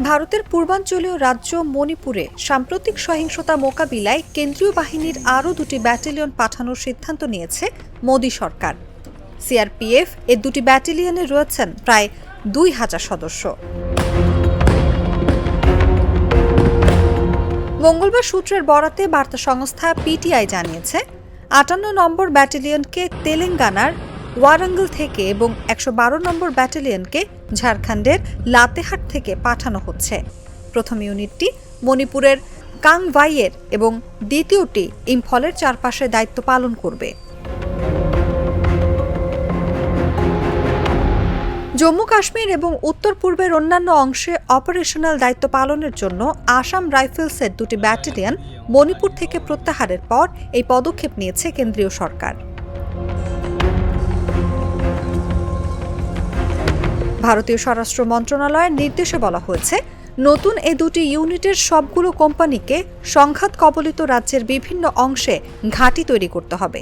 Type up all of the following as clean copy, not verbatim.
ভারতের পূর্বাঞ্চলীয় রাজ্য মণিপুরে সাম্প্রতিক সহিংসতা মোকাবিলায় কেন্দ্রীয় বাহিনীর আরও 2টি ব্যাটালিয়ন পাঠানোর সিদ্ধান্ত নিয়েছে মোদি সরকার। সিআরপিএফ এর 2টি ব্যাটালিয়নে রয়েছেন প্রায় 2000 সদস্য। মঙ্গলবার সূত্রের বরাতে বার্তা সংস্থা পিটিআই জানিয়েছে 58 নম্বর ব্যাটালিয়নকে তেলেঙ্গানার ওয়ারাঙ্গল থেকে এবং 112 নম্বর ব্যাটালিয়নকে ঝাড়খণ্ডের লাতেহাট থেকে পাঠানো হচ্ছে। প্রথম ইউনিটটি মণিপুরের কাংভাইয়ের এবং দ্বিতীয়টি ইম্ফলের চারপাশে দায়িত্ব পালন করবে। জম্মু কাশ্মীর এবং উত্তর পূর্বের অন্যান্য অংশে অপারেশনাল দায়িত্ব পালনের জন্য আসাম রাইফেলসের 2টি ব্যাটালিয়ন মণিপুর থেকে প্রত্যাহারের পর এই পদক্ষেপ নিয়েছে কেন্দ্রীয় সরকার। ভারতীয় স্বরাষ্ট্র মন্ত্রণালয়ের নির্দেশে বলা হয়েছে, নতুন এই 2টি ইউনিটের সবগুলো কোম্পানিকে সংঘাত কবলিত রাজ্যের বিভিন্ন অংশে ঘাঁটি তৈরি করতে হবে।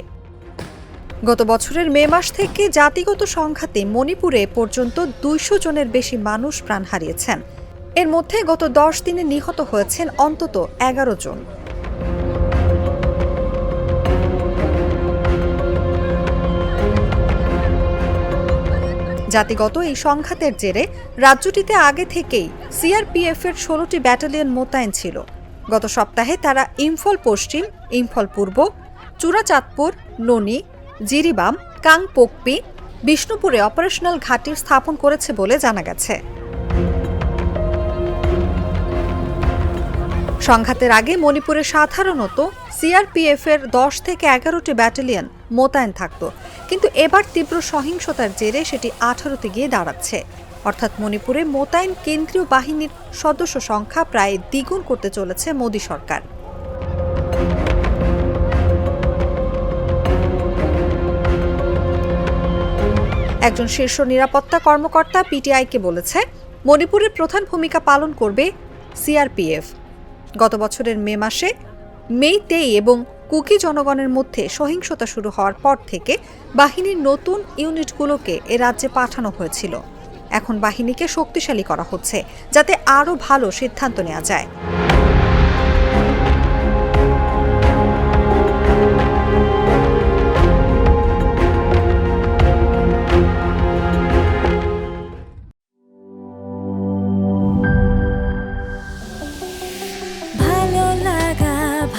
গত বছরের মে মাস থেকে জাতিগত সংঘাতে মণিপুরে পর্যন্ত 200 জনের বেশি মানুষ প্রাণ হারিয়েছেন। এর মধ্যে গত 10 দিনে নিহত হয়েছেন অন্তত 11 জন। জাতিগত এই সংঘাতের জেরে রাজ্যটিতে আগে থেকেই সিআরপিএফ এর 16টি ব্যাটালিয়ন মোতায়েন ছিল। গত সপ্তাহে তারা ইম্ফল পশ্চিম, ইম্ফল পূর্ব, চুরাচাঁদপুর, ননি, জিরিবাম, কাংপোকপি, বিষ্ণুপুরে অপারেশনাল ঘাঁটি স্থাপন করেছে বলে জানা গেছে। সংঘাতের আগে মণিপুরে সাধারণত সিআরপিএফ এর 10 থেকে 11টি ব্যাটালিয়ন মোতায়েন থাকত, কিন্তু এবার তীব্র সহিংসতার জেরে সেটি 18তে গিয়ে দাঁড়াচ্ছে। অর্থাৎ মণিপুরে মোতায়েন কেন্দ্রীয় বাহিনীর সদস্য সংখ্যা প্রায় দ্বিগুণ করতে চলেছে মোদি সরকার। একজন শীর্ষ নিরাপত্তা কর্মকর্তা পিটিআইকে বলেছে, মণিপুরের প্রধান ভূমিকা পালন করবে সিআরপিএফ। গত বছরের মে মাসে মেইতেই এবং কুকি জনগণের মধ্যে সহিংসতা শুরু হওয়ার পর থেকে বাহিনীর নতুন ইউনিটগুলোকে এ রাজ্যে পাঠানো হয়েছিল। এখন বাহিনীকে শক্তিশালী করা হচ্ছে যাতে আরও ভালো সিদ্ধান্ত নেওয়া যায়।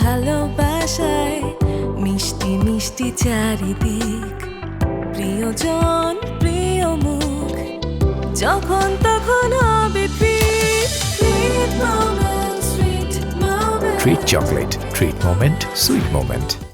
ভালোবাসায় মিষ্টি মিষ্টি চারিদিক, প্রিয়জন প্রিয় মুখ, যখন তখন হবে Treat chocolate, treat moment, sweet moment.